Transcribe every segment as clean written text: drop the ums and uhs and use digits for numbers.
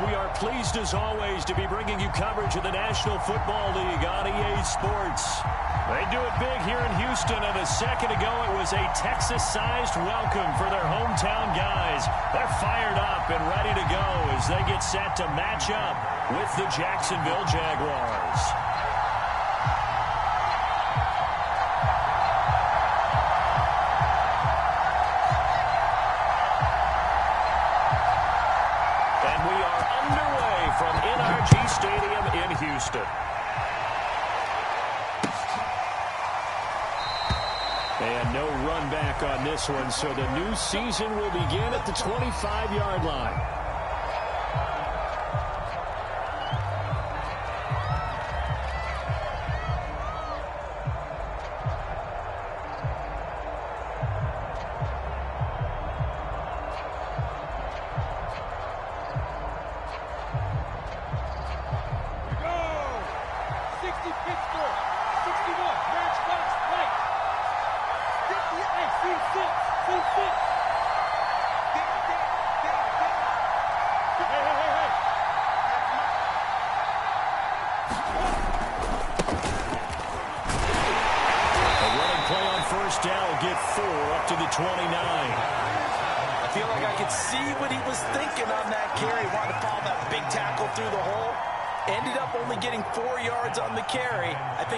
We are pleased as always to be bringing you coverage of the National Football League on EA Sports. They do it big here in Houston, and a second ago it was a Texas-sized welcome for their hometown guys. They're fired up and ready to go as they get set to match up with the Jacksonville Jaguars. And we are underway from NRG Stadium in Houston. And no run back on this one, so the new season will begin at the 25-yard line.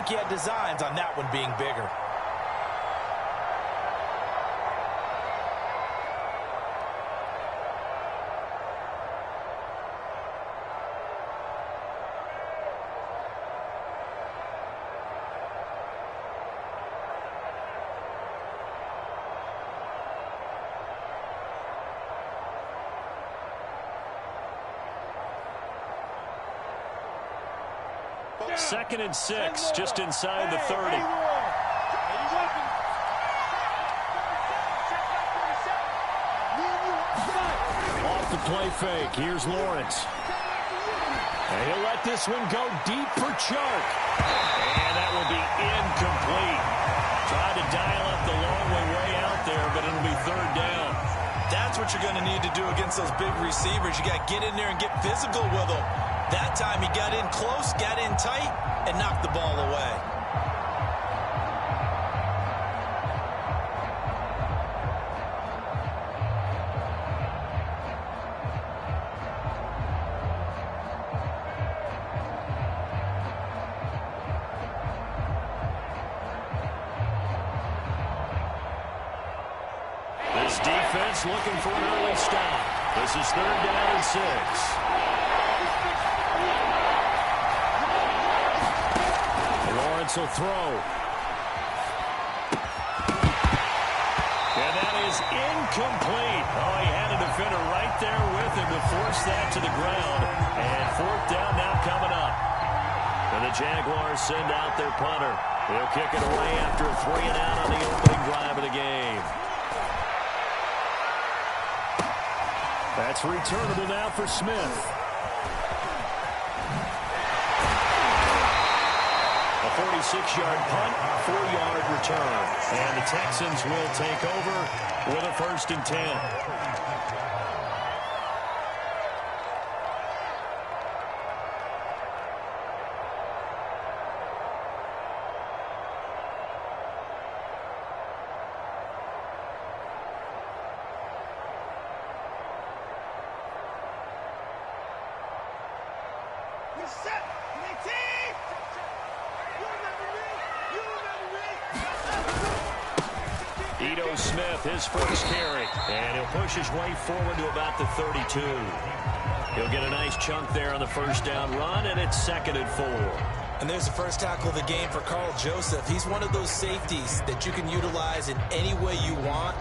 He had designs on that one being bigger. Second and 6, just inside the 30. Off the play fake, here's Lawrence. And he'll let this one go deep for Chark. And that will be incomplete. Tried to dial up the long way out there, but it'll be third down. That's what you're going to need to do against those big receivers. You got to get in there and get physical with them. That time he got in close, got in tight, and knocked the ball away. This defense looking for an early stop. This is third down and 6. Lawrence will throw. And that is incomplete. Oh, he had a defender right there with him to force that to the ground. And fourth down now coming up. And the Jaguars send out their punter. He'll kick it away after a 3-and-out on the opening drive of the game. That's returnable now for Smith. 46-yard punt, 4-yard return. And the Texans will take over with a 1st and 10. Smith, his first carry, and he'll push his way forward to about the 32. He'll get a nice chunk there on the first down run, and it's 2nd and 4. And there's the first tackle of the game for Carl Joseph. He's one of those safeties that you can utilize in any way you want,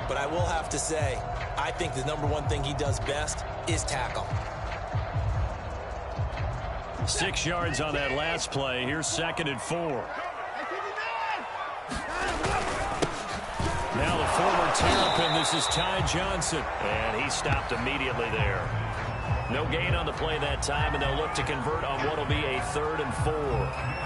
but I will have to say, I think the number one thing he does best is tackle. 6 yards on that last play. Here's 2nd and 4. Now the former Terrapin, this is Ty Johnson. And he stopped immediately there. No gain on the play that time, and they'll look to convert on what will be a 3rd and 4.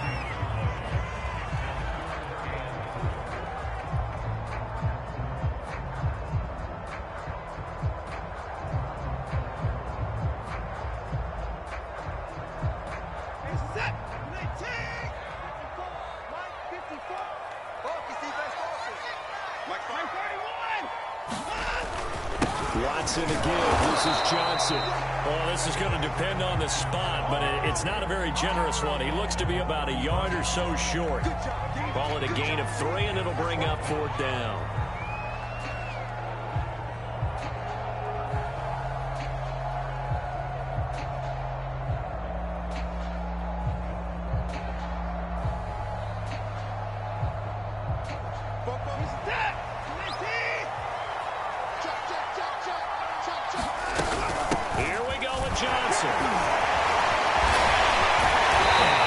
Watson again. This is Johnson. Well, this is going to depend on the spot, but it's not a very generous one. He looks to be about a yard or so short. Call it a gain of 3, and it'll bring up 4th down. Here we go with Johnson.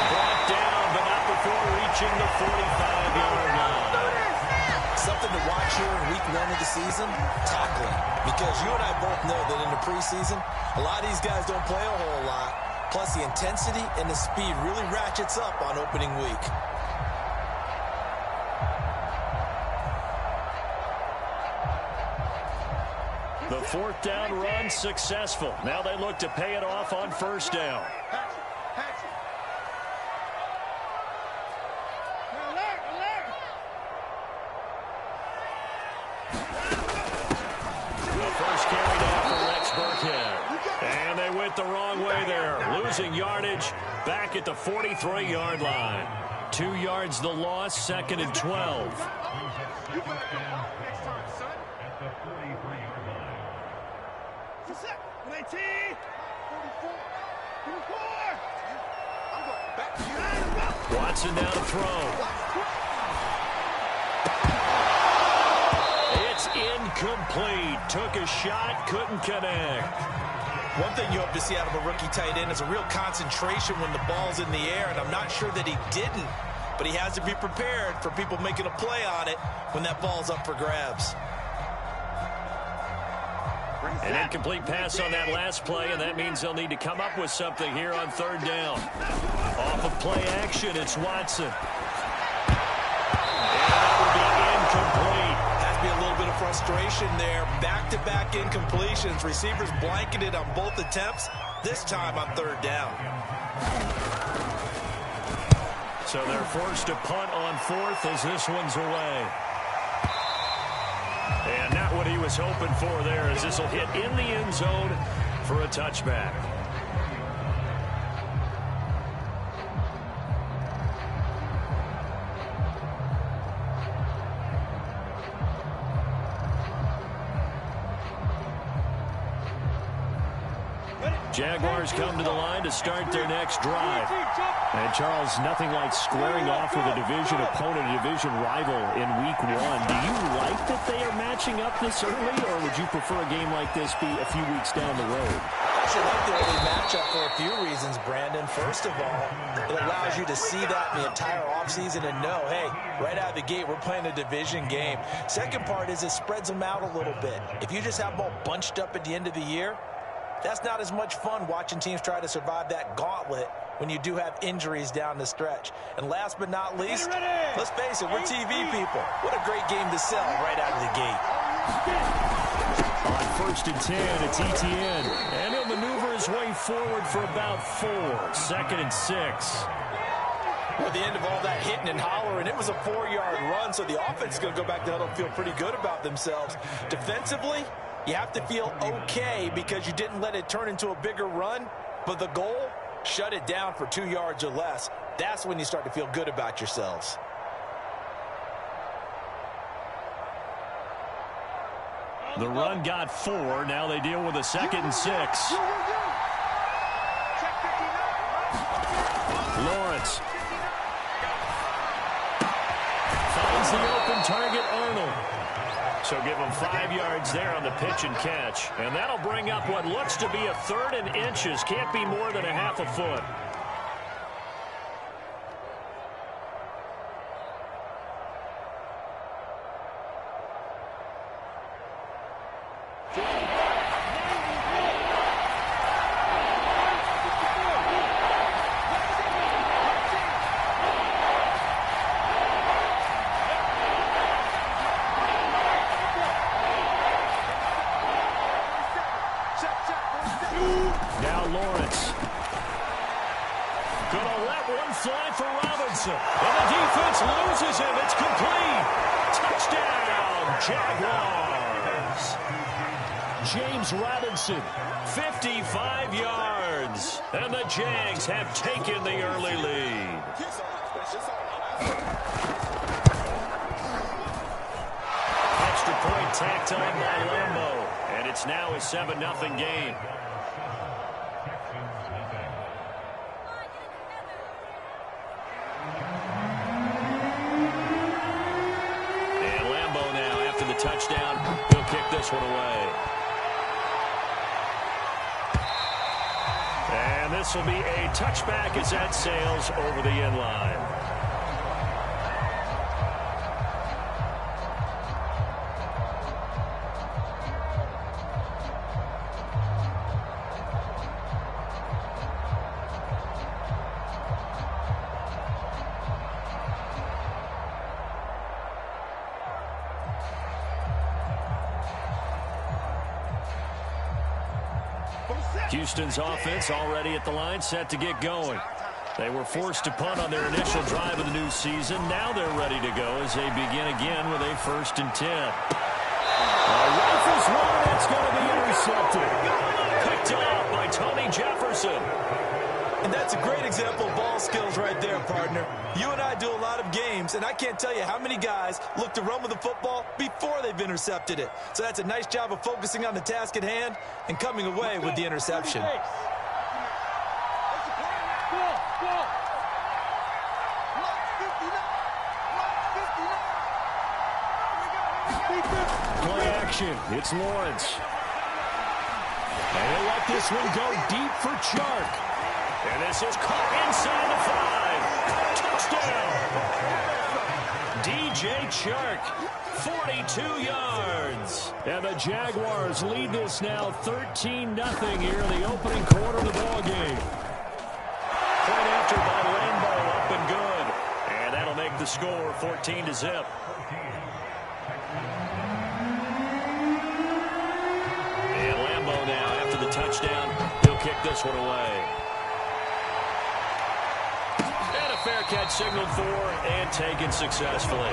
Brought down, but not before reaching the 45-yard line. Something to watch here in week 1 of the season, tackling. Because you and I both know that in the preseason, a lot of these guys don't play a whole lot. Plus, the intensity and the speed really ratchets up on opening week. The 4th down run successful. Now they look to pay it off on 1st down. The first carry down for Rex Burkhead. And they went the wrong way there. Losing yardage back at the 43-yard line. 2 yards the loss, 2nd and 12. Watson now to throw. It's incomplete. Took a shot, couldn't connect. One thing you hope to see out of a rookie tight end is a real concentration when the ball's in the air, and I'm not sure that he didn't, but he has to be prepared for people making a play on it when that ball's up for grabs. An incomplete pass on that last play, and that means they'll need to come up with something here on 3rd down. Off of play action, it's Watson. And that will be incomplete. Has to be a little bit of frustration there. Back-to-back incompletions. Receivers blanketed on both attempts, this time on 3rd down. So they're forced to punt on 4th as this one's away. And not what he was hoping for there, as this will hit in the end zone for a touchback. Jaguars come to the line to start their next drive. And, Charles, nothing like squaring off with a division opponent, a division rival in week 1. Do you like that they are matching up this early, or would you prefer a game like this be a few weeks down the road? I actually like the early matchup for a few reasons, Brandon. First of all, it allows you to see that in the entire offseason and know, hey, right out of the gate, we're playing a division game. Second part is it spreads them out a little bit. If you just have them all bunched up at the end of the year, that's not as much fun watching teams try to survive that gauntlet when you do have injuries down the stretch. And last but not least, let's face it, we're TV people. What a great game to sell right out of the gate. On 1st and 10, it's Etienne. And he'll maneuver his way forward for about 4. 2nd and 6. At the end of all that hitting and hollering, it was a 4-yard run, so the offense is going to go back to huddle and feel pretty good about themselves. Defensively, you have to feel okay because you didn't let it turn into a bigger run, but the goal, shut it down for 2 yards or less. That's when you start to feel good about yourselves. The run got 4. Now they deal with a 2nd and 6. Lawrence finds the open target, Arnold. So give him 5 yards there on the pitch and catch. And that'll bring up what looks to be a 3rd and inches. Can't be more than a half a foot. Now Lawrence. Gonna let one fly for Robinson. And the defense loses him. It's complete. Touchdown, Jaguars. James Robinson. 55 yards. And the Jags have taken the early lead. Extra point tacked on by Lambo. And it's now a 7-0 game. Touchdown. He'll kick this one away. And this will be a touchback as that sails over the end line. Houston's offense already at the line, set to get going. They were forced to punt on their initial drive of the new season. Now they're ready to go as they begin again with a 1st and 10. Rifles one, it's going to be intercepted. Picked off by Tony Jefferson. And that's a great example of ball skills right there, partner. You and I do a lot of games, and I can't tell you how many guys look to run with the football before they've intercepted it. So that's a nice job of focusing on the task at hand and coming away with the interception. Play action. It's Lawrence. And he'll let this one go deep for Chark. And this is caught inside the 5. Touchdown. DJ Chark, 42 yards. And the Jaguars lead this now 13-0 here in the opening quarter of the ball game. Point after by Lambo, up and good. And that'll make the score 14-0. And Lambo now, after the touchdown, he'll kick this one away. Fair catch signaled for and taken successfully.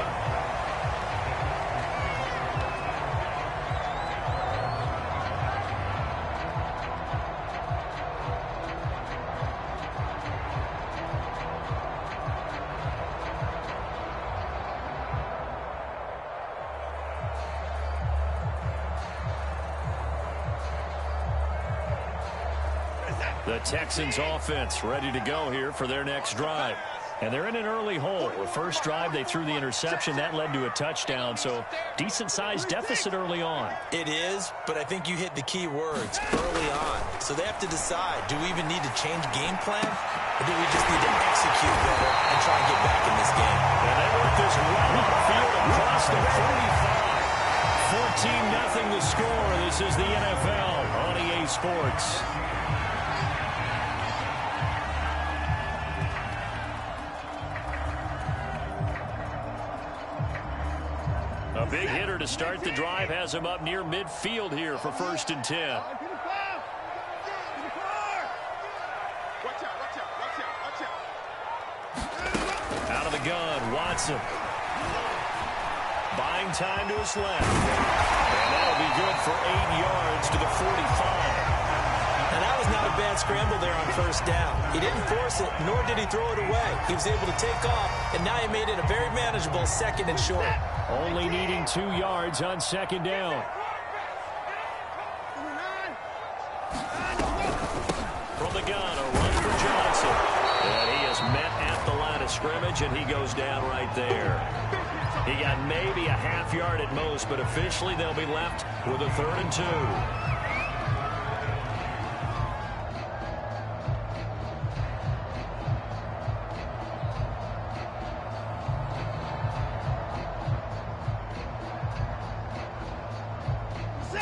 The Texans offense ready to go here for their next drive. And they're in an early hole. The first drive, they threw the interception. That led to a touchdown, so decent-sized deficit early on. It is, but I think you hit the key words, early on. So they have to decide, do we even need to change game plan, or do we just need to execute better and try and get back in this game? And they work this right up the field across the 45. 14-0 the score. This is the NFL on EA Sports. A big hitter to start the drive has him up near midfield here for 1st and 10. Out of the gun, Watson. Buying time to his left. And that'll be good for 8 yards to the 45. And that was not a bad scramble there on 1st down. He didn't force it, nor did he throw it away. He was able to take off, and now he made it a very manageable 2nd and short. Only needing 2 yards on 2nd down. From the gun, a run for Johnson. And he is met at the line of scrimmage, and he goes down right there. He got maybe a half yard at most, but officially they'll be left with a 3rd and 2.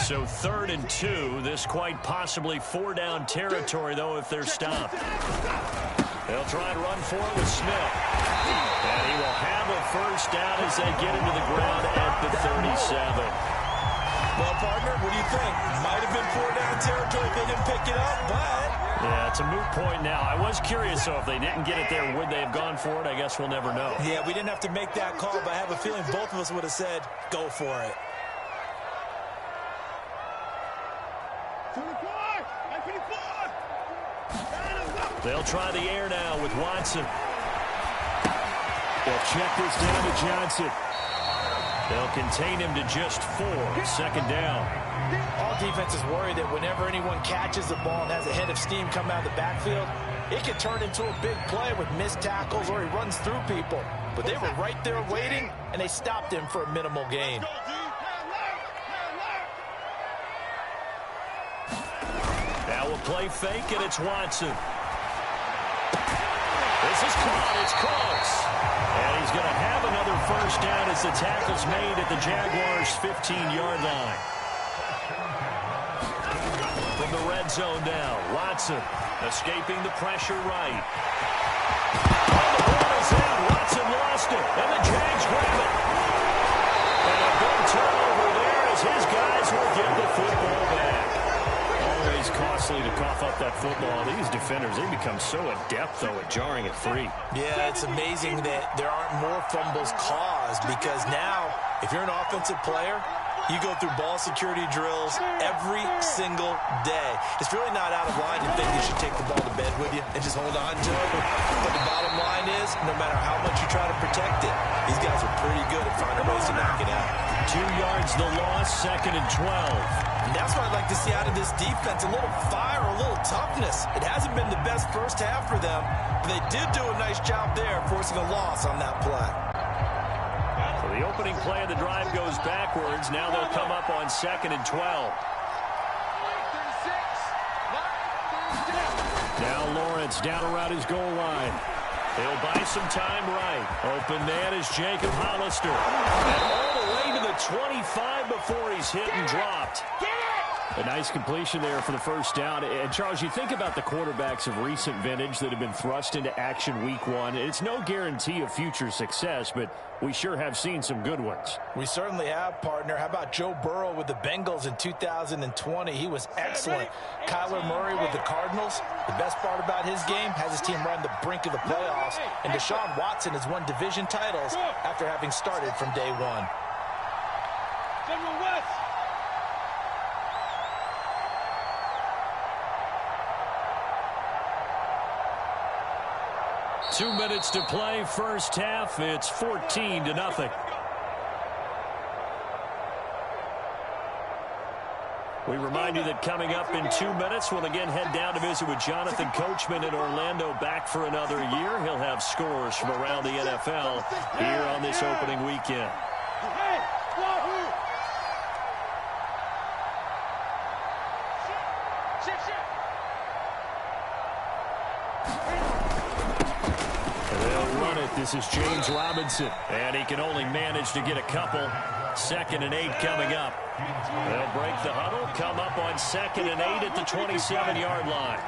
So 3rd and 2. This quite possibly 4-down territory, though, if they're stopped. They'll try and run for it with Smith. And he will have a 1st down as they get into the ground at the 37. Well, partner, what do you think? Might have been 4-down territory if they didn't pick it up, but... Yeah, it's a moot point now. I was curious, though, if they didn't get it there, would they have gone for it? I guess we'll never know. Yeah, we didn't have to make that call, but I have a feeling both of us would have said, go for it. They'll try the air now with Watson. They'll check this down to Johnson. They'll contain him to just 4. Second down. All defenses worry that whenever anyone catches the ball and has a head of steam come out of the backfield, it can turn into a big play with missed tackles or he runs through people. But they were right there waiting, and they stopped him for a minimal gain. Now a play fake, and it's Watson. This is caught. It's close. And he's going to have another first down as the tackle's made at the Jaguars' 15-yard line. From the red zone now, Watson escaping the pressure right. And the ball is in. Watson lost it, and the Jags grab it. And a big turnover there as his guys will get the football back. Always costly to cough up that football. These defenders, they become so adept, though, at jarring it free. Yeah, it's amazing that there aren't more fumbles caused because now, if you're an offensive player, you go through ball security drills every single day. It's really not out of line to think you should take the ball to bed with you and just hold on to it. But the bottom line is, no matter how much you try to protect it, these guys are pretty good at finding ways to knock it out. 2 yards the loss, 2nd and 12. And that's what I'd like to see out of this defense, a little fire, a little toughness. It hasn't been the best first half for them, but they did do a nice job there, forcing a loss on that play. So the opening play of the drive goes backwards. Now they'll come up on 2nd and 12. Now Lawrence down around his goal line. He'll buy some time right. Open man is Jacob Hollister. And all the way to the 25 before he's hit and dropped. A nice completion there for the first down. And, Charles, you think about the quarterbacks of recent vintage that have been thrust into action week 1. It's no guarantee of future success, but we sure have seen some good ones. We certainly have, partner. How about Joe Burrow with the Bengals in 2020? He was excellent. Kyler Murray with the Cardinals. The best part about his game has his team right on the brink of the playoffs. And Deshaun Watson has won division titles after having started from day 1. 2 minutes to play, first half. It's 14-0. We remind you that coming up in 2 minutes, we'll again head down to visit with Jonathan Coachman in Orlando, back for another year. He'll have scores from around the NFL here on this opening weekend. This is James Robinson, and he can only manage to get a couple. 2nd and 8 coming up. They'll break the huddle, come up on 2nd and 8 at the 27-yard line.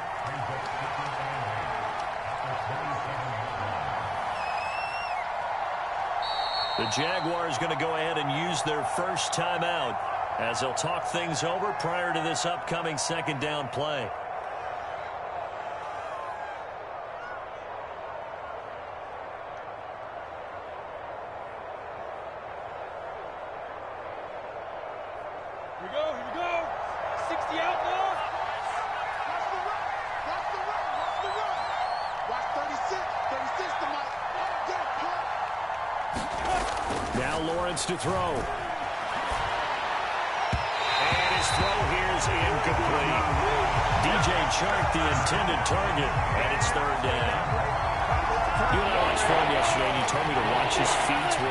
The Jaguars going to go ahead and use their first timeout as they'll talk things over prior to this upcoming 2nd down play. To throw. And his throw here is incomplete. DJ Chark, the intended target, and it's 3rd down. You and I watched film yesterday, and you told me to watch his feet. For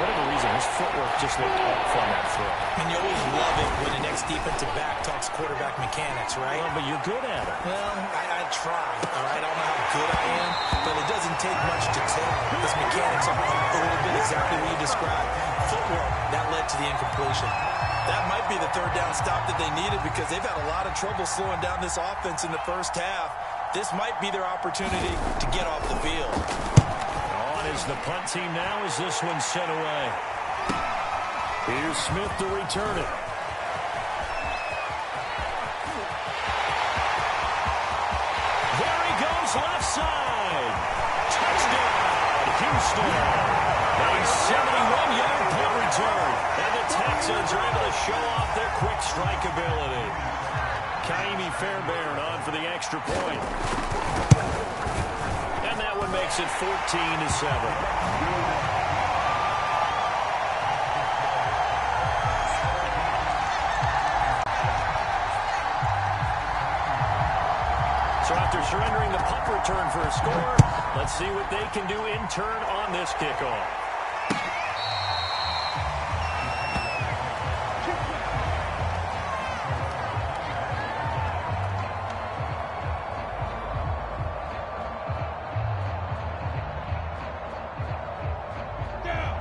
whatever reason, his footwork just looked off on that throw. And you always love it when the next defensive back talks quarterback mechanics, right? Well, but you're good at it. Well, I try, all right? I don't know how good I am, but it doesn't take much to tell. His mechanics are a little bit exactly what you described. Footwork, that led to the incompletion. That might be the 3rd down stop that they needed because they've had a lot of trouble slowing down this offense in the first half. This might be their opportunity to get off the field. On is the punt team now as this one's sent away. Here's Smith to return it. There he goes, left side. Touchdown, Houston. A 71-yard punt return. And the Texans are able to show off their quick strike ability. Kaimi Fairbairn on for the extra point. And that one makes it 14-7. So after surrendering the punt return for a score, let's see what they can do in turn on this kickoff.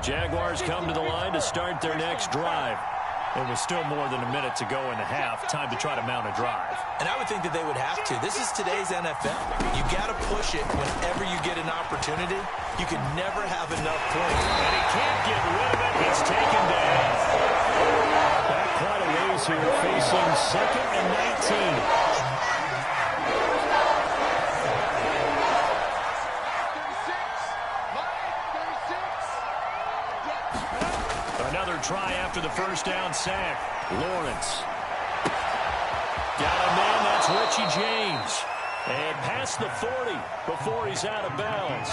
Jaguars come to the line to start their next drive. It was still more than a minute to go in the half. Time to try to mount a drive. And I would think that they would have to. This is today's NFL. You got to push it whenever you get an opportunity. You can never have enough points. And he can't get rid of it. It's taken down. Back quite a ways here, facing 2nd and 19. Try after the first down sack. Lawrence. Got a man, that's Richie James. And past the 40 before he's out of bounds.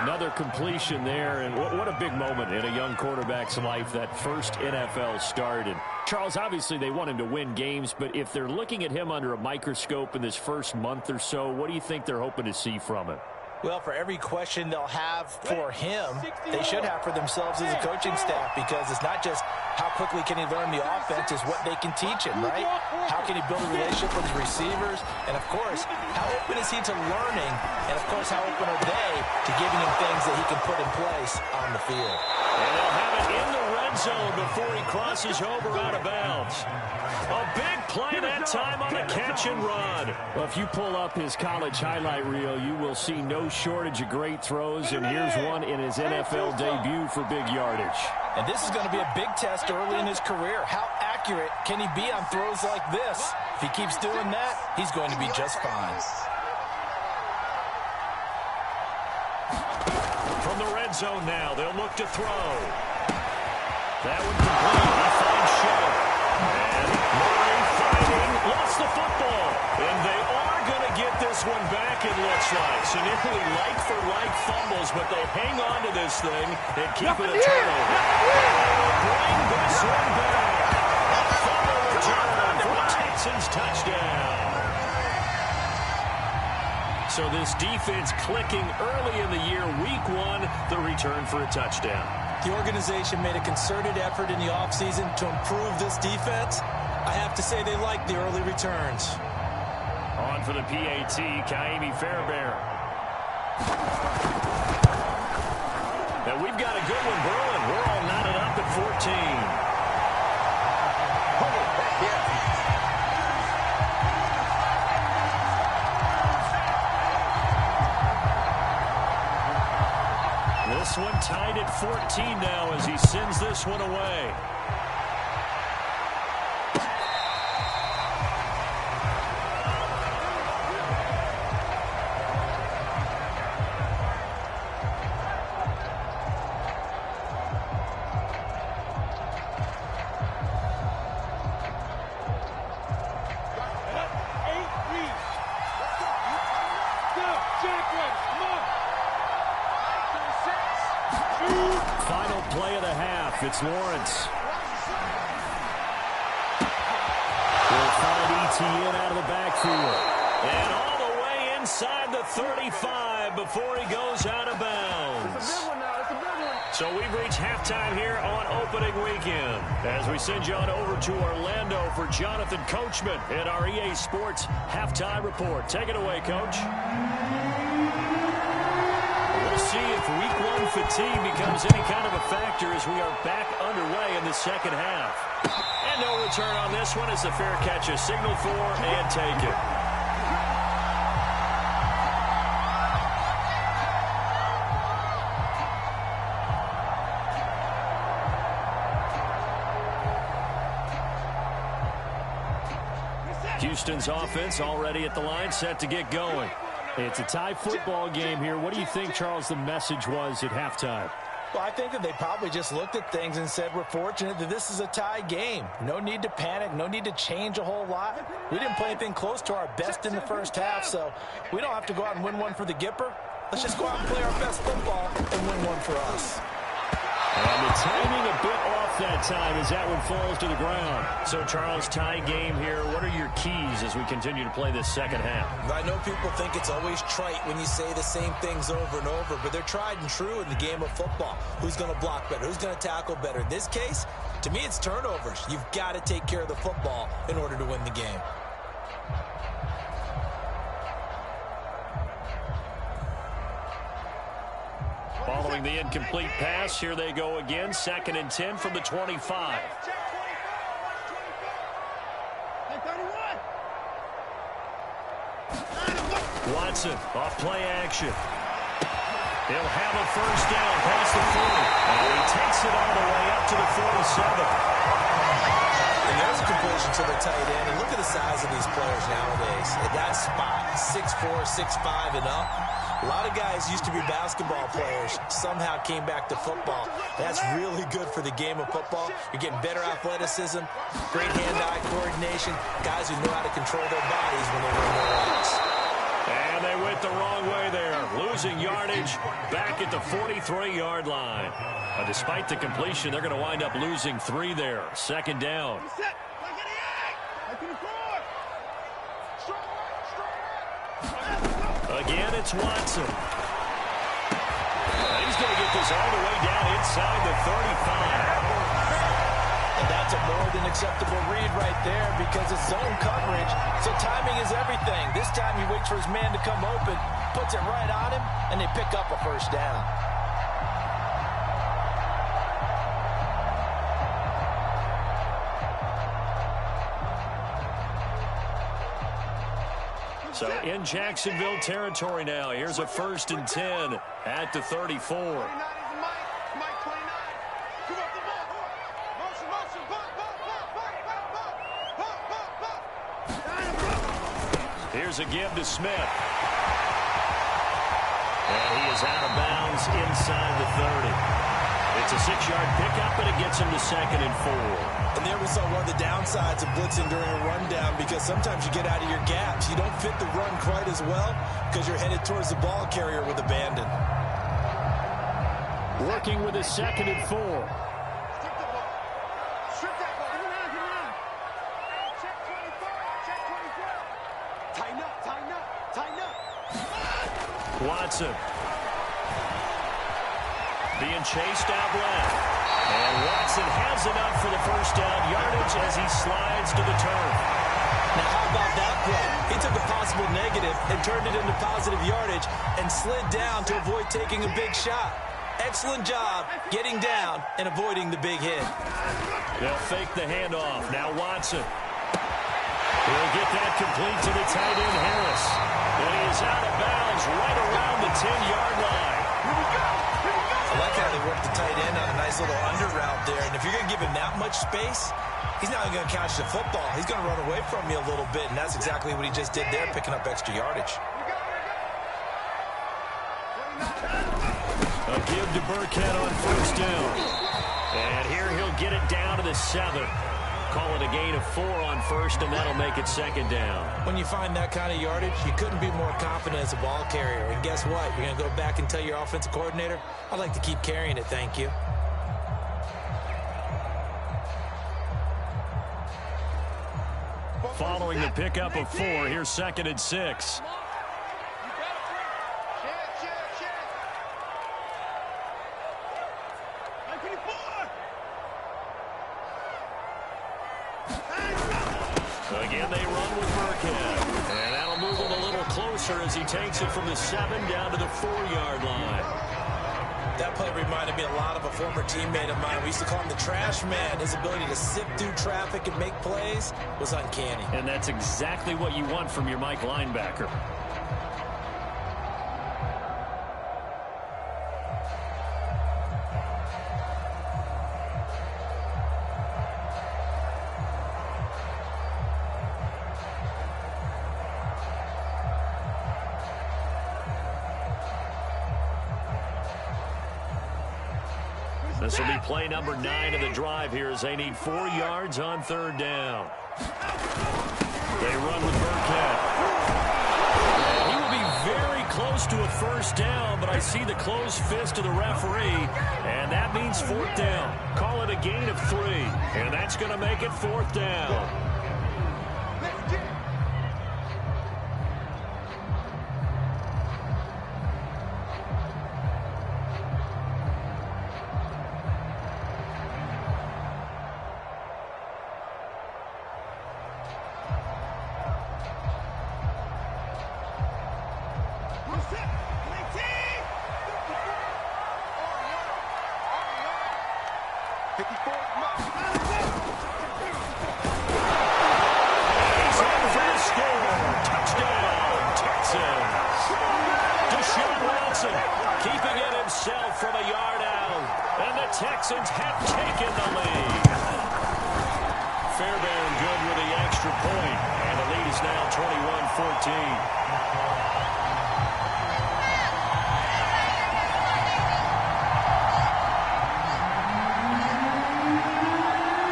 Another completion there, and what a big moment in a young quarterback's life, that first NFL start. And Charles, obviously they want him to win games, but if they're looking at him under a microscope in this first month or so, what do you think they're hoping to see from him? Well, for every question they'll have for him, they should have for themselves as a coaching staff, because it's not just how quickly can he learn the offense, it's what they can teach him, right? How can he build a relationship with his receivers? And, of course, how open is he to learning? And, of course, how open are they to giving him things that he can put in place on the field? And they'll have it in the red zone before he crosses over out of bounds. A big play that time on a catch and run. Well, if you pull up his college highlight reel, you will see no shortage of great throws, and here's one in his NFL debut for big yardage. And this is going to be a big test early in his career. How accurate can he be on throws like this? If he keeps doing that, he's going to be just fine. From the red zone now, they'll look to throw. That one complete. He finds Shep. And Murray fighting, lost the football. And they are going to get this one back, it looks like. So nearly like-for-like fumbles, but they hang on to this thing and keep it a turnover. Bring this one back. Fumble return for a Texans touchdown. So this defense clicking early in the year, week 1, the return for a touchdown. The organization made a concerted effort in the offseason to improve this defense. I have to say they like the early returns. On for the PAT, Kaimi Fairbairn. Now we've got a good one brewing. We're all knotted up at 14. This one tied at 14 now as he sends this one away. Final play of the half. It's Lawrence. Will find ETN out of the backfield. And all the way inside the 35 before he goes out of bounds. So we've reached halftime here on opening weekend. As we send you on over to Orlando for Jonathan Coachman at our EA Sports Halftime Report. Take it away, Coach. We'll see if week 1 fatigue becomes any kind of a factor as we are back underway in the second half. And no return on this one as the fair catch is signaled for and taken. Houston's offense already at the line, set to get going. It's a tie football game here. What do you think, Charles, the message was at halftime? Well, I think that they probably just looked at things and said, we're fortunate that this is a tie game. No need to panic, no need to change a whole lot. We didn't play anything close to our best in the first half, so we don't have to go out and win one for the Gipper. Let's just go out and play our best football and win one for us. And the timing a bit off that time as that one falls to the ground. So, Charles, tie game here. What are your keys as we continue to play this second half? I know people think it's always trite when you say the same things over and over, but they're tried and true in the game of football. Who's going to block better? Who's going to tackle better? In this case, to me, it's turnovers. You've got to take care of the football in order to win the game. Following the incomplete pass, here they go again. 2nd and 10 from the 25. Watson, off play action. He'll have a first down past the 40. And he takes it all the way up to the 47. And there's a completion to the tight end. And look at the size of these players nowadays. At that spot, 6'4", 6'5", and up. A lot of guys used to be basketball players, somehow came back to football. That's really good for the game of football. You're getting better athleticism, great hand-eye coordination, guys who know how to control their bodies when they run their routes. And they went the wrong way there, losing yardage back at the 43-yard line. Despite the completion, they're going to wind up losing 3 there. 2nd down. Again, it's Watson. And he's going to get this all the way down inside the 35. And that's a more than acceptable read right there because it's zone coverage, so timing is everything. This time he waits for his man to come open, puts it right on him, and they pick up a first down. So in Jacksonville territory now. Here's a 1st and 10 at the 34. Here's a give to Smith. And he is out of bounds inside the 30. It's a 6-yard pickup, and it gets him to 2nd and 4. And there we saw one of the downsides of blitzing during a rundown because sometimes you get out of your gaps. You don't fit the run quite as well because you're headed towards the ball carrier with abandon. Working with a 2nd and 4. Watson being chased out left. And Watson has enough for the first down yardage as he slides to the turf. Now, how about that play? He took a possible negative and turned it into positive yardage and slid down to avoid taking a big shot. Excellent job getting down and avoiding the big hit. They'll fake the handoff. Now Watson. He'll get that complete to the tight end, Harris. And he is out of bounds right around the 10-yard line. I like how they work the tight end on a nice little under route there. And if you're going to give him that much space, he's not going to catch the football. He's going to run away from you a little bit, and that's exactly what he just did there, picking up extra yardage. A give to Burkhead on first down. And here he'll get it down to the 7. Call it a gain of 4 on first, and that'll make it 2nd down. When you find that kind of yardage, you couldn't be more confident as a ball carrier. And guess what? You're going to go back and tell your offensive coordinator, I'd like to keep carrying it, thank you. Following the pickup of 4, here's 2nd and 6. Again, they run with Burkhead. And that'll move him a little closer as he takes it from the 7 down to the 4-yard line. That play reminded me a lot of a former teammate of mine. We used to call him the trash man. His ability to sift through traffic and make plays was uncanny. And that's exactly what you want from your Mike linebacker. This will be play number 9 of the drive here as they need 4 yards on 3rd down. They run with Burkhead. He will be very close to a 1st down, but I see the closed fist of the referee, and that means 4th down. Call it a gain of 3, and that's going to make it 4th down. Texans have taken the lead. Fairbairn good with the extra point, and the lead is now 21-14.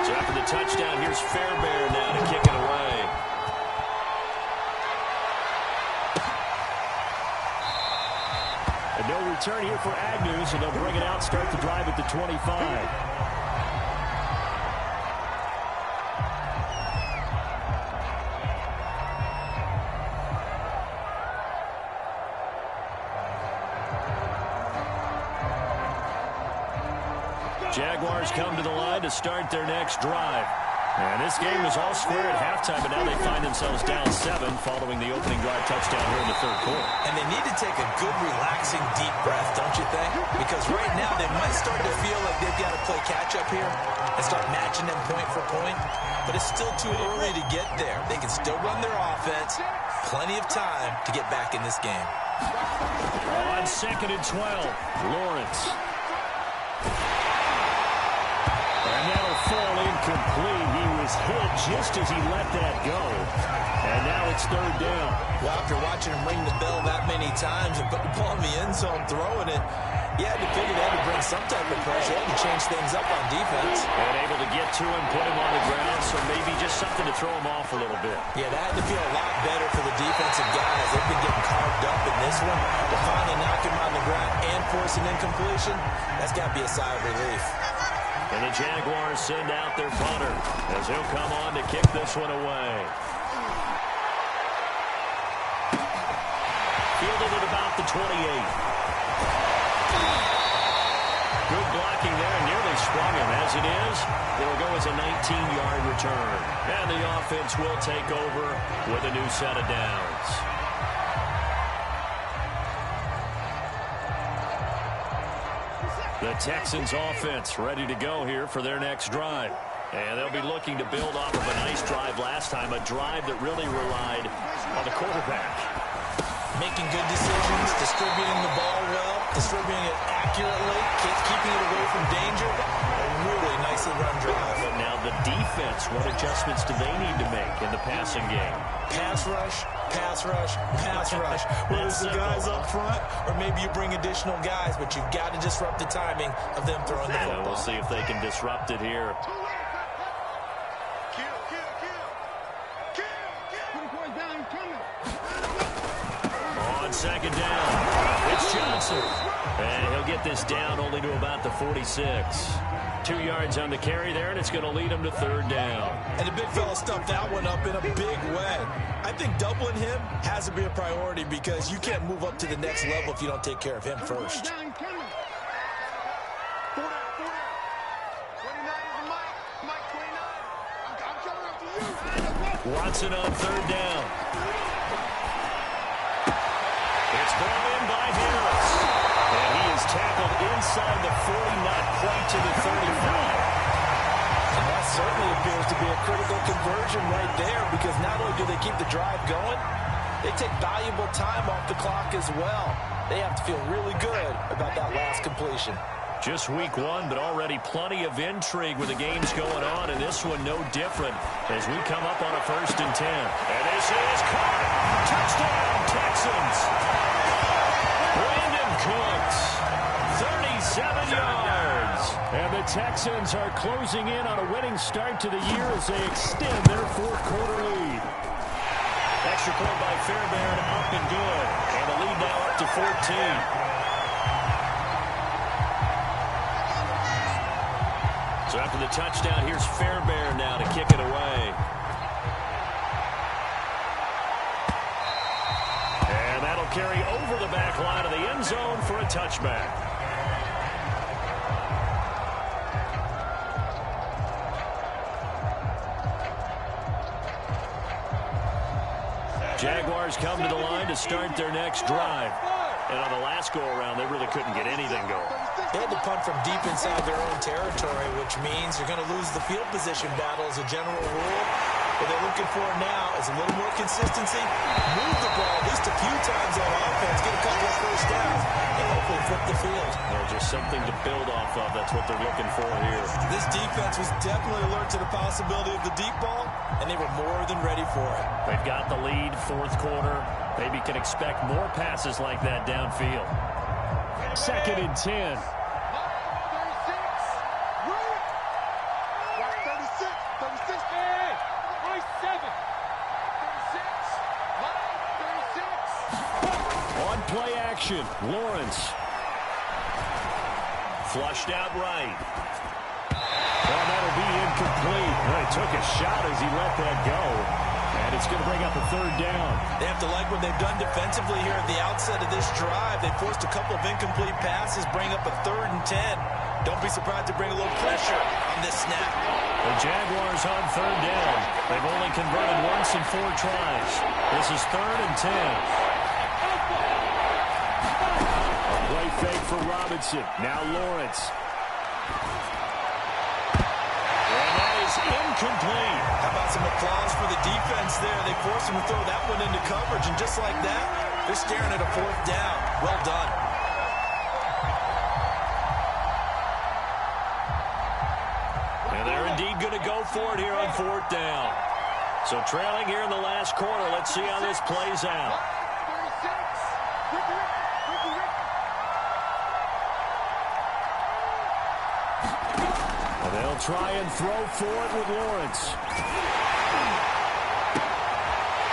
So after the touchdown, here's Fairbairn now to kick it away. And no return here for Agnew, so they'll bring it out, start the drive at the 25. Jaguars come to the line to start their next drive. And this game was all square at halftime, but now they find themselves down 7 following the opening drive touchdown here in the 3rd quarter. And they need to take a good, relaxing, deep breath, don't you think? Because right now they might start to feel like they've got to play catch-up here and start matching them point for point. But it's still too early to get there. They can still run their offense. Plenty of time to get back in this game. On 2nd and 12, Lawrence. And that'll fall incomplete. He was hit just as he let that go. And now it's 3rd down. Well, after watching him ring the bell that many times and put the ball in the end zone, throwing it, you had to figure they had to bring some type of pressure. They had to change things up on defense. And able to get to him, put him on the ground, so maybe just something to throw him off a little bit. Yeah, that had to feel a lot better for the defensive guys. They've been getting carved up in this one. To finally knock him on the ground and force an incompletion, that's got to be a sigh of relief. And the Jaguars send out their punter as he'll come on to kick this one away. Fielded at about the 28. Good blocking there, and nearly sprung him. As it is, it'll go as a 19-yard return. And the offense will take over with a new set of downs. The Texans offense ready to go here for their next drive. And they'll be looking to build off of a nice drive last time, a drive that really relied on the quarterback. Making good decisions, distributing the ball well, distributing it accurately, keeping it away from danger. A really nicely run drive. But now the defense, what adjustments do they need to make in the passing game? Pass rush, pass rush, pass rush. Whether it's the guys up front or maybe you bring additional guys, but you've got to disrupt the timing of them throwing the football. We'll see if they can disrupt it here. On 2nd down, it's Johnson. And he'll get this down only to about the 46. 2 yards on the carry there, and it's going to lead him to 3rd down. And the big fella stuffed that one up in a big way. I think doubling him has to be a priority because you can't move up to the next level if you don't take care of him first. Watson on 3rd down. It's brought in by Harris. And he is tackled inside the 40, not quite to the 35. And that certainly appears to be a critical conversion right there because not only do they keep the drive going, they take valuable time off the clock as well. They have to feel really good about that last completion. Just week 1, but already plenty of intrigue with the games going on, and this one no different as we come up on a 1st and 10. And this is caught. Touchdown, Texans. Brandon Cooks, 37 yards. And the Texans are closing in on a winning start to the year as they extend their fourth quarter lead. Extra point by Fairbairn, up and good. And the lead now up to 14. So after the touchdown, here's Fairbairn now to kick it away. And that'll carry over the back line of the end zone for a touchback. Jaguars come to the line to start their next drive. And on the last go-around, they really couldn't get anything going. They had to punt from deep inside their own territory, which means you're going to lose the field position battle as a general rule. What they're looking for now is a little more consistency, move the ball at least a few times on offense, get a couple of first downs, and hopefully flip the field. Well, just something to build off of. That's what they're looking for here. This defense was definitely alert to the possibility of the deep ball, and they were more than ready for it. They've got the lead, fourth quarter. Maybe can expect more passes like that downfield. 2nd and 10. On play action, Lawrence. Flushed out right. Well, that'll be incomplete. Well, he took a shot as he let that go. And it's going to bring up a 3rd down. They have to like what they've done defensively here at the outset of this drive. They forced a couple of incomplete passes, bring up a 3rd and 10. Don't be surprised to bring a little pressure on this snap. The Jaguars on 3rd down. They've only converted once in 4 tries. This is 3rd and 10. A play fake for Robinson. Now Lawrence. And that is incomplete. How about some applause for the defense there? They forced him to throw that one into coverage, and just like that, they're staring at a 4th down. Well done. And they're indeed going to go for it here on 4th down. So trailing here in the last quarter. Let's see how this plays out. And they'll try and throw for it with Lawrence.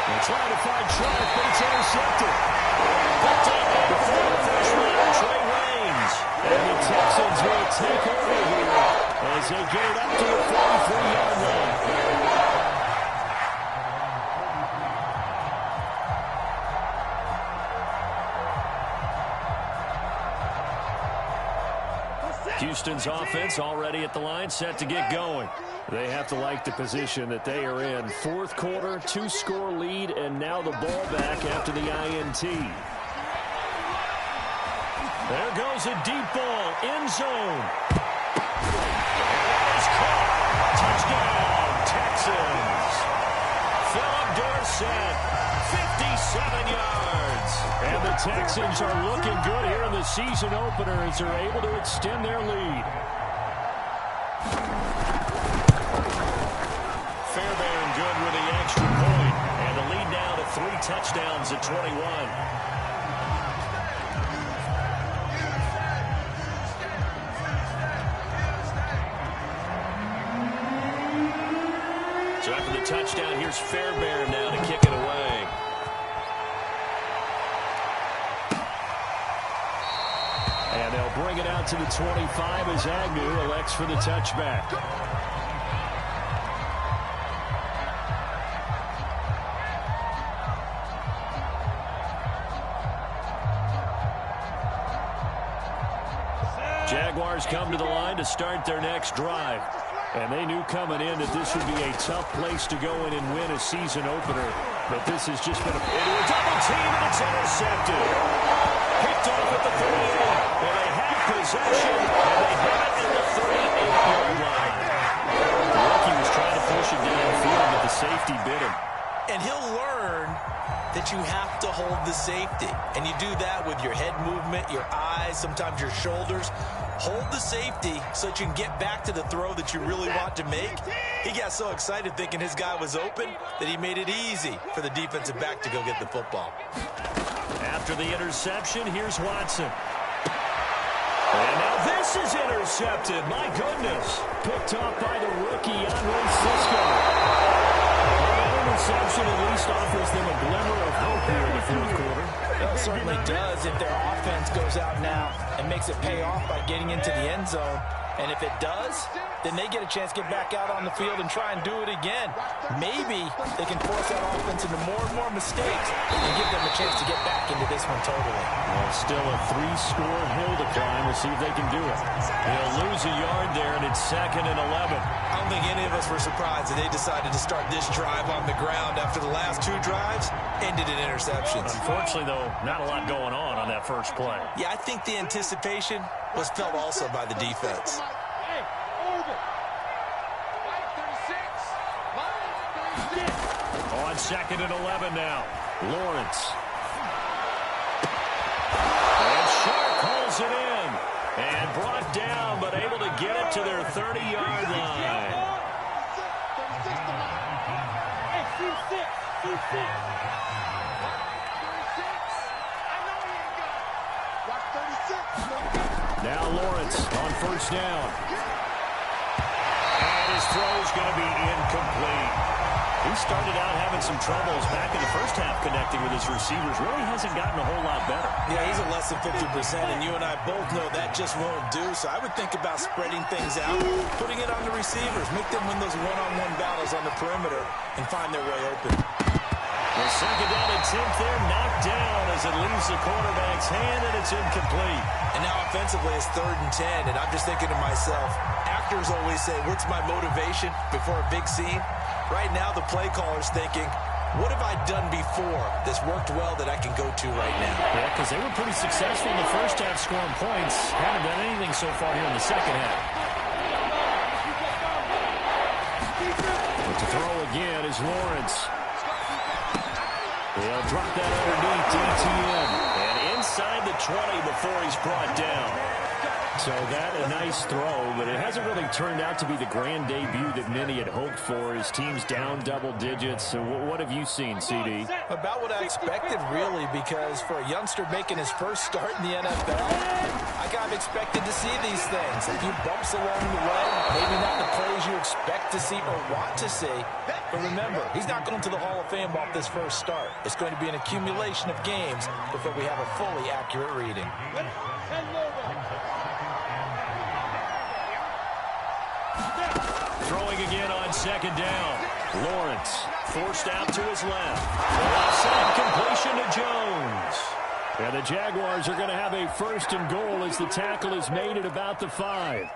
They're trying to find Sharp, but it's intercepted. Picked up there for the freshman, Trey Reigns. And the Texans will take over here as they get it up to the 43-yard line. Houston's offense already at the line, set to get going. They have to like the position that they are in. 4th quarter, 2-score lead, and now the ball back after the INT. There goes a deep ball, end zone. That is caught. Touchdown, Texans. Philip Dorsett, 57 yards. And the Texans are looking good here in the season opener as they're able to extend their lead. Fairbairn good with the extra point. And the lead now to 3 touchdowns at 21. So after the touchdown, here's Fairbairn now to kick it away. And they'll bring it out to the 25 as Agnew elects for the touchback. Jaguars come to the line to start their next drive. And they knew coming in that this would be a tough place to go in and win a season opener. But this has just been a double team, and it's intercepted. Picked off at the 38. Well, they have possession, and they have it at the 38-yard line. The rookie was trying to push it downfield, but the safety bit him. And he'll learn that you have to hold the safety. And you do that with your head movement, your eyes, sometimes your shoulders. Hold the safety so that you can get back to the throw that you really want to make. He got so excited thinking his guy was open that he made it easy for the defensive back to go get the football. After the interception, here's Watson. And now this is intercepted. intercepted. My goodness. Picked off by the rookie, Andre Cisco. That interception at least offers them a glimmer of hope here in the fourth quarter. It certainly does if their offense goes out now and makes it pay off by getting into the end zone. And if it does, then they get a chance to get back out on the field and try and do it again. Maybe they can force that offense into more and more mistakes and give them a chance to get back into this one totally. Well, still a 3-score hill to climb. We'll see if they can do it. They'll lose a yard there, and it's 2nd and 11. I don't think any of us were surprised that they decided to start this drive on the ground after the last 2 drives ended in interceptions. Unfortunately, though, not a lot going on that first play. Yeah, I think the anticipation was felt also by the defense. On 2nd and 11 now. Lawrence. And Sharp calls it in. And brought down, but able to get it to their 30-yard line. Now Lawrence on first down. And his throw's going to be incomplete. He started out having some troubles back in the first half connecting with his receivers. Really hasn't gotten a whole lot better. Yeah, he's at less than 50%, and you and I both know that just won't do. So I would think about spreading things out, putting it on the receivers, make them win those one-on-one battles on the perimeter, and find their way open. The 2nd down and 10th there, knocked down as it leaves the quarterback's hand, and it's incomplete. And now offensively it's 3rd and 10, and I'm just thinking to myself, actors always say, what's my motivation before a big scene? Right now the play caller's thinking, what have I done before that's worked well that I can go to right now? Yeah, because they were pretty successful in the first half scoring points. Haven't done anything so far here in the second half. But to throw again is Lawrence. They'll drop that underneath to ETN. And inside the 20 before he's brought down. So that a nice throw, but it hasn't really turned out to be the grand debut that many had hoped for. His team's down double digits. So what have you seen, CD? About what I expected, really, because for a youngster making his first start in the NFL, I kind of expected to see these things. A few bumps along the way, maybe not the plays you expect to see or want to see. But remember, he's not going to the Hall of Fame off this first start. It's going to be an accumulation of games before we have a fully accurate reading. Throwing again on 2nd down. Lawrence forced out to his left. Offside completion to Jones. And the Jaguars are going to have a 1st and goal as the tackle is made at about the 5.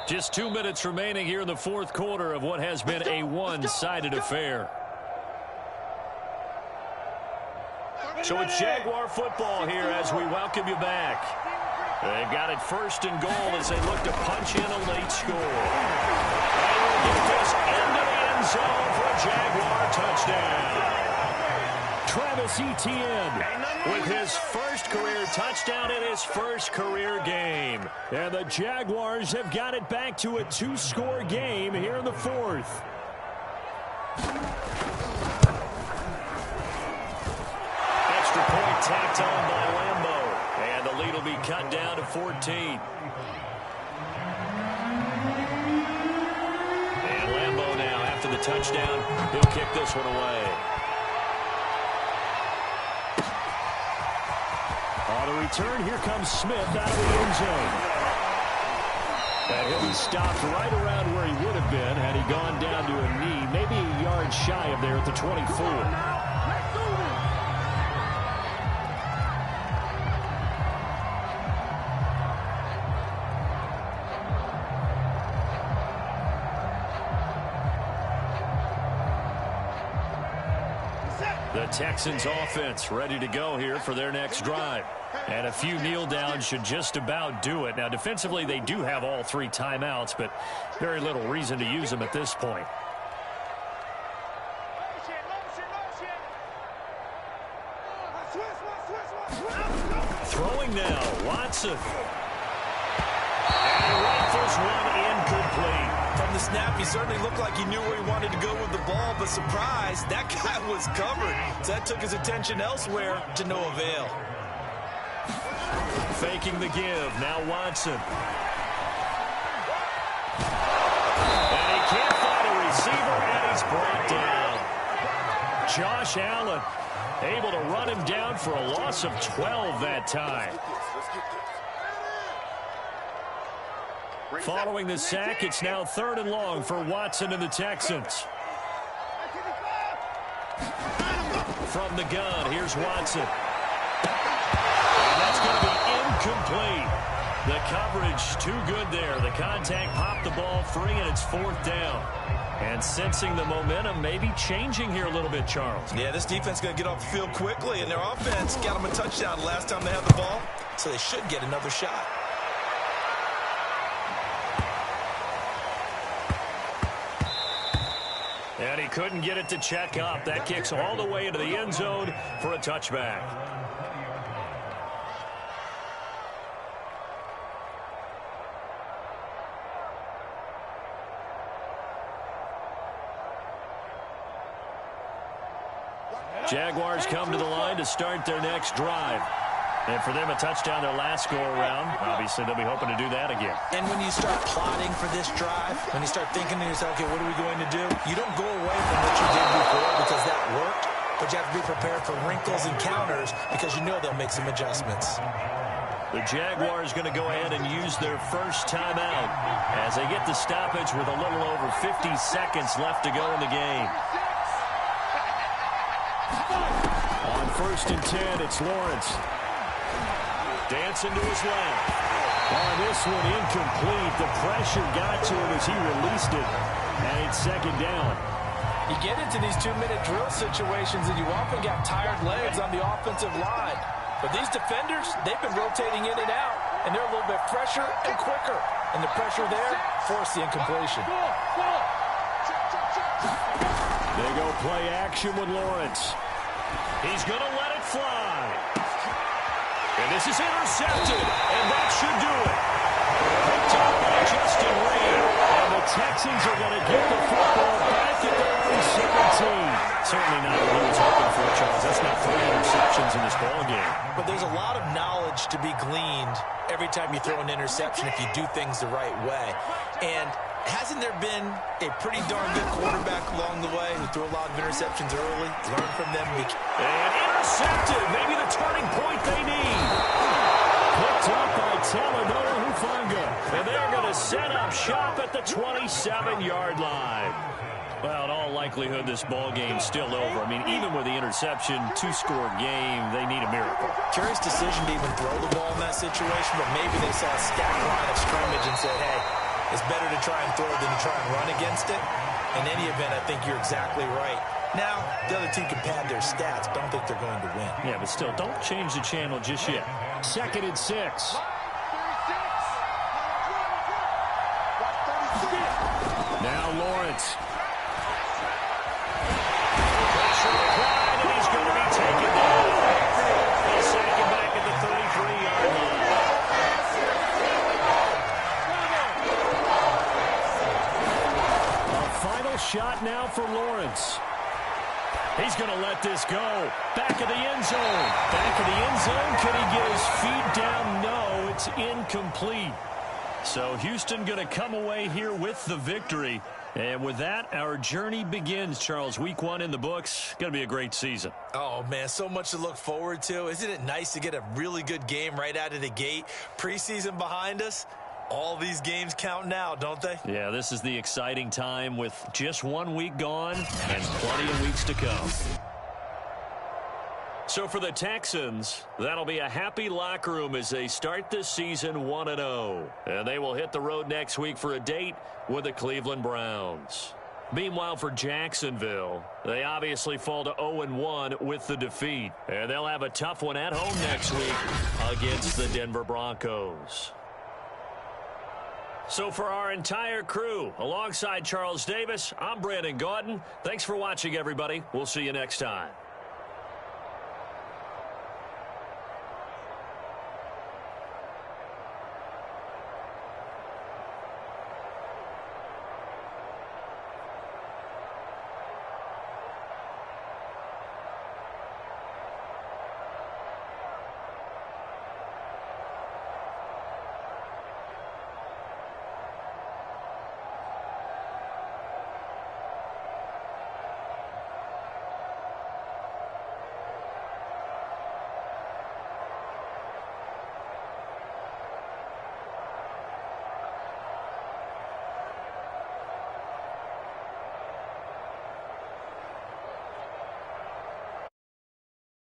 Just 2 minutes remaining here in the fourth quarter of what has been a one-sided affair. So it's Jaguar football here as we welcome you back. They've got it 1st and goal as they look to punch in a late score. And we'll get this into the end zone for a Jaguar touchdown. Travis Etienne with his first career touchdown in his first career game. And the Jaguars have got it back to a 2-score game here in the fourth. Extra point tacked on by Lambeau. And the lead will be cut down to 14. And Lambeau now, after the touchdown, he'll kick this one away. On the return, here comes Smith out of the end zone. And he'll be stopped right around where he would have been had he gone down to a knee, maybe a yard shy of there at the 24. The Texans offense ready to go here for their next drive. And a few kneel downs should just about do it. Now, defensively, they do have all 3 timeouts, but very little reason to use them at this point. Throwing now, Watson. And rifles one incomplete. From the snap, he certainly looked like he knew where he wanted to go with the ball, but surprise, that guy was covered. So that took his attention elsewhere to no avail. Faking the give. Now Watson. And he can't find a receiver, and he's brought down. Josh Allen able to run him down for a loss of 12 that time. Following the sack, it's now 3rd and long for Watson and the Texans. From the gun, here's Watson. And that's going to be incomplete. The coverage too good there. The contact popped the ball free, and it's 4th down. And sensing the momentum maybe changing here a little bit, Charles. Yeah, this defense is going to get off the field quickly, and their offense got them a touchdown last time they had the ball, so they should get another shot. And he couldn't get it to check up. That kicks all the way into the end zone for a touchback. Jaguars come to the line to start their next drive. And for them, a touchdown their last go-around. Obviously, they'll be hoping to do that again. And when you start plotting for this drive, when you start thinking to yourself, okay, what are we going to do? You don't go away from what you did before because that worked, but you have to be prepared for wrinkles and counters because you know they'll make some adjustments. The Jaguars going to go ahead and use their first timeout as they get the stoppage with a little over 50 seconds left to go in the game. On 1st and 10, it's Lawrence. Dancing to his left. On this one, incomplete. The pressure got to him as he released it. And it's 2nd down. You get into these 2-minute drill situations, and you often got tired legs on the offensive line. But these defenders, they've been rotating in and out, and they're a little bit fresher and quicker. And the pressure there forced the incompletion. They go play action with Lawrence. He's going to let it fly. And this is intercepted, and that should do it. Picked up by Justin Reed. And the Texans are going to get the football back at their own 17. Certainly not what he was hoping for, Charles. That's not 3 interceptions in this ballgame. But there's a lot of knowledge to be gleaned every time you throw an interception if you do things the right way. And hasn't there been a pretty darn good quarterback along the way who threw a lot of interceptions early? Learn from them. And intercepted. Maybe the turning point they need. Picked up by Talanoa Hufanga. And they're going to set up shop at the 27-yard line. Well, in all likelihood, this ball game's still over. I mean, even with the interception, 2-score game, they need a miracle. Curious decision to even throw the ball in that situation, but maybe they saw a stacked line of scrimmage and said, hey, it's better to try and throw than to try and run against it. In any event, I think you're exactly right. Now, the other team can pad their stats. Don't think they're going to win. Yeah, but still, don't change the channel just yet. 2nd and 6. Now Lawrence. Pressure applied, and he's going to be taken down. They'll sack him back at the 33-yard line. Final shot now for Lawrence. He's going to let this go. Back of the end zone. Back of the end zone. Can he get his feet down? No, it's incomplete. So Houston going to come away here with the victory. And with that, our journey begins, Charles. Week 1 in the books. Going to be a great season. Oh, man, so much to look forward to. Isn't it nice to get a really good game right out of the gate? Preseason behind us. All these games count now, don't they? Yeah, this is the exciting time with just 1 week gone and plenty of weeks to come. So for the Texans, that'll be a happy locker room as they start this season 1-0. And they will hit the road next week for a date with the Cleveland Browns. Meanwhile, for Jacksonville, they obviously fall to 0-1 with the defeat. And they'll have a tough one at home next week against the Denver Broncos. So for our entire crew, alongside Charles Davis, I'm Brandon Gaudin. Thanks for watching, everybody. We'll see you next time.